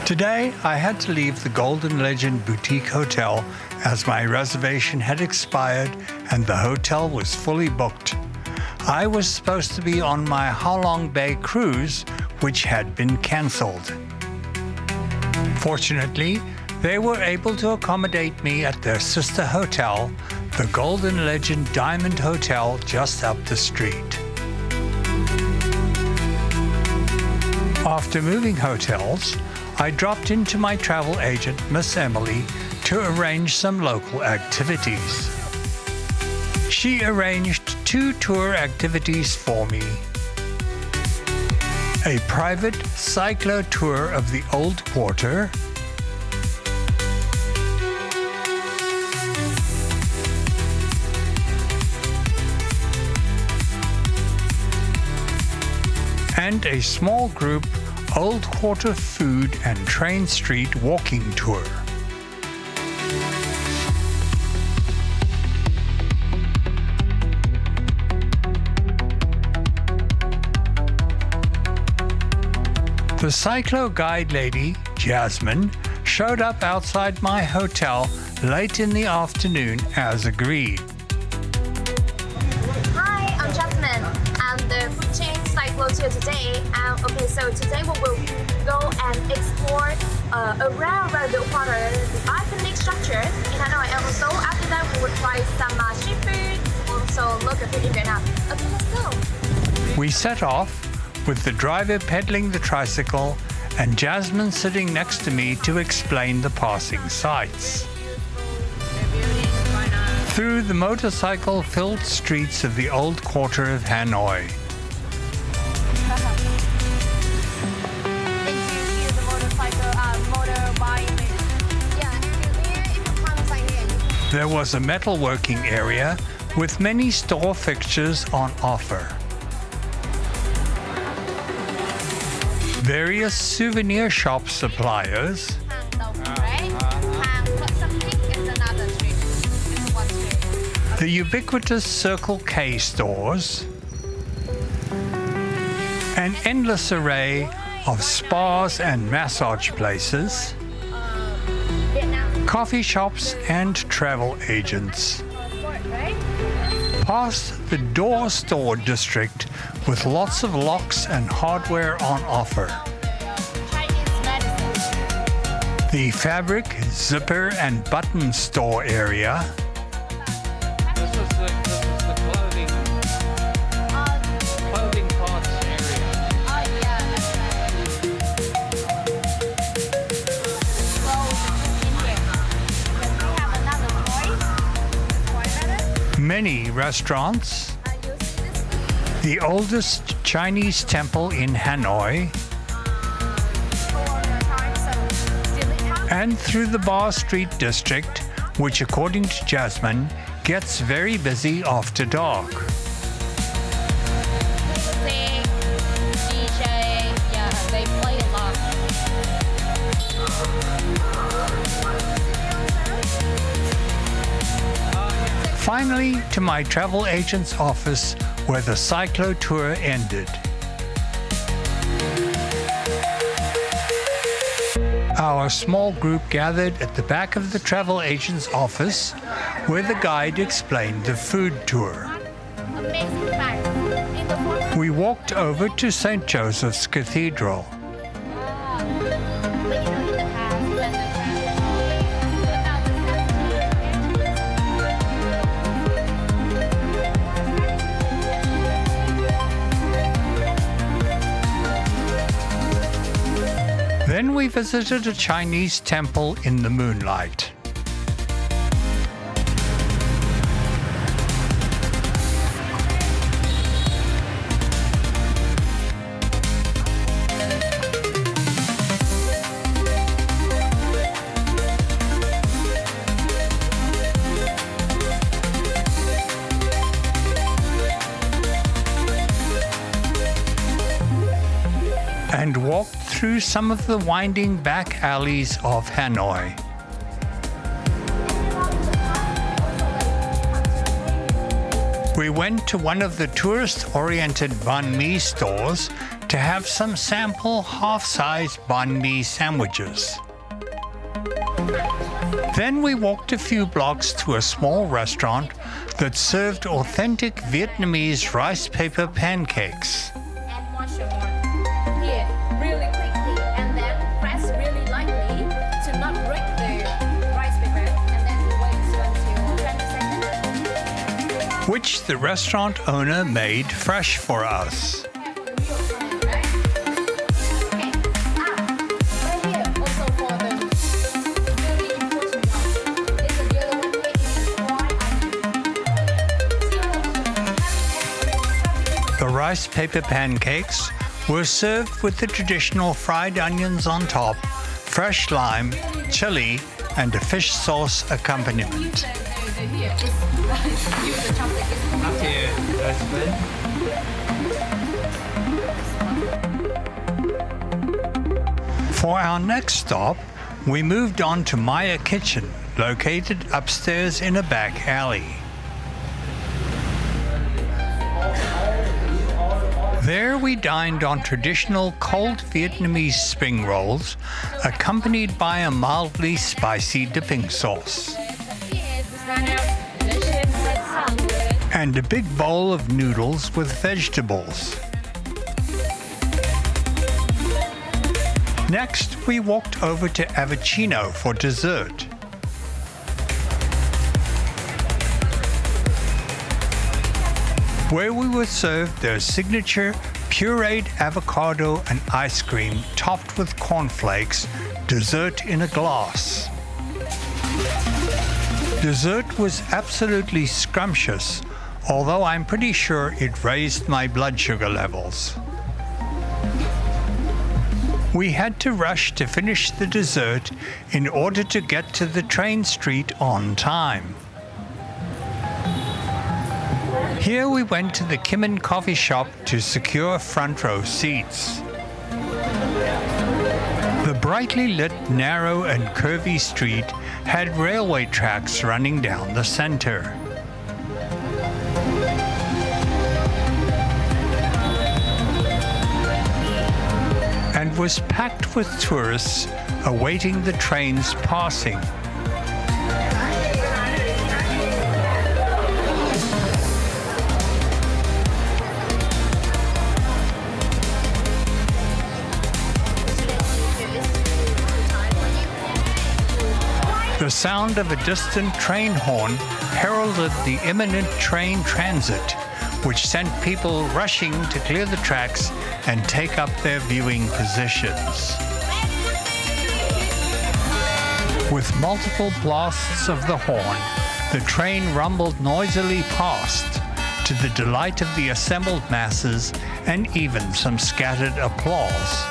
Today, I had to leave the Golden Legend Boutique Hotel as my reservation had expired and the hotel was fully booked. I was supposed to be on my Halong Bay cruise, which had been cancelled. Fortunately, they were able to accommodate me at their sister hotel, the Golden Legend Diamond Hotel just up the street. After moving hotels, I dropped into my travel agent, Miss Emily, to arrange some local activities. She arranged 2 tour activities for me. A private Cyclo tour of the Old Quarter, and a small group Old Quarter food and train street walking tour. The Cyclo guide lady, Jasmine, showed up outside my hotel late in the afternoon as agreed. Hi, I'm Jasmine. I'm the food chain Cyclo tour today. So today we will go and explore around the quarter, the iconic structure in Hanoi, and also after that we will try some street food, also local food in Vietnam. Okay, let's go. We set off with the driver pedaling the tricycle and Jasmine sitting next to me to explain the passing sights. Through the motorcycle-filled streets of the Old Quarter of Hanoi. There was a metalworking area with many store fixtures on offer. Various souvenir shop suppliers, the ubiquitous Circle K stores, an endless array of spas and massage places, coffee shops and travel agents. Past the door store district with lots of locks and hardware on offer. The fabric, zipper and button store area. This is the clothing parts area. Many restaurants. The oldest Chinese temple in Hanoi. And through the Bar Street district, which according to Jasmine, gets very busy after dark. Finally, to my travel agent's office where the Cyclo tour ended. Our small group gathered at the back of the travel agent's office where the guide explained the food tour. We walked over to St. Joseph's Cathedral. Then we visited a Chinese temple in the moonlight. And walked through some of the winding back alleys of Hanoi. We went to one of the tourist-oriented Bahn Mi stores to have some sample half-size Bahn Mi sandwiches. Then we walked a few blocks to a small restaurant that served authentic Vietnamese rice paper pancakes. And mushroom here really quickly, and then press really lightly to not break the rice paper, and then we wait until 20 seconds. Which the restaurant owner made fresh for us. The rice paper pancakes were served with the traditional fried onions on top, fresh lime, chilli, and a fish sauce accompaniment. For our next stop, we moved on to Maya Kitchen, located upstairs in a back alley. There we dined on traditional cold Vietnamese spring rolls, accompanied by a mildly spicy dipping sauce. And a big bowl of noodles with vegetables. Next, we walked over to Avoccino for dessert. Where we were served their signature pureed avocado and ice cream topped with cornflakes, dessert in a glass. Dessert was absolutely scrumptious, although I'm pretty sure it raised my blood sugar levels. We had to rush to finish the dessert in order to get to the train street on time. Here we went to the Kimn coffee shop to secure front row seats. The brightly lit, narrow and curvy street had railway tracks running down the center. And was packed with tourists awaiting the train's passing. The sound of a distant train horn heralded the imminent train transit, which sent people rushing to clear the tracks and take up their viewing positions. With multiple blasts of the horn, the train rumbled noisily past, to the delight of the assembled masses and even some scattered applause.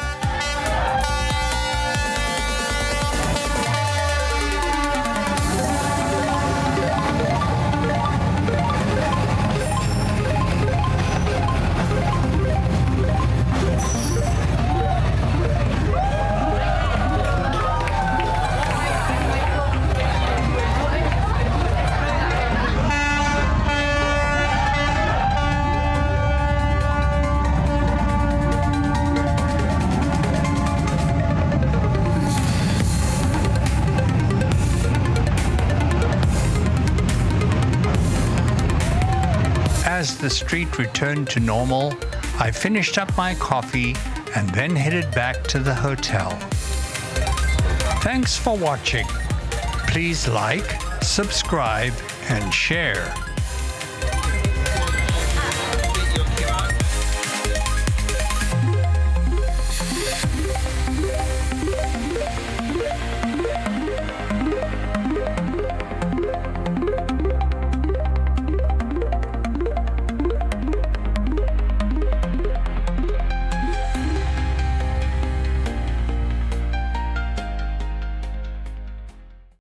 As the street returned to normal, I finished up my coffee and then headed back to the hotel. Thanks for watching. Please like, subscribe, and share.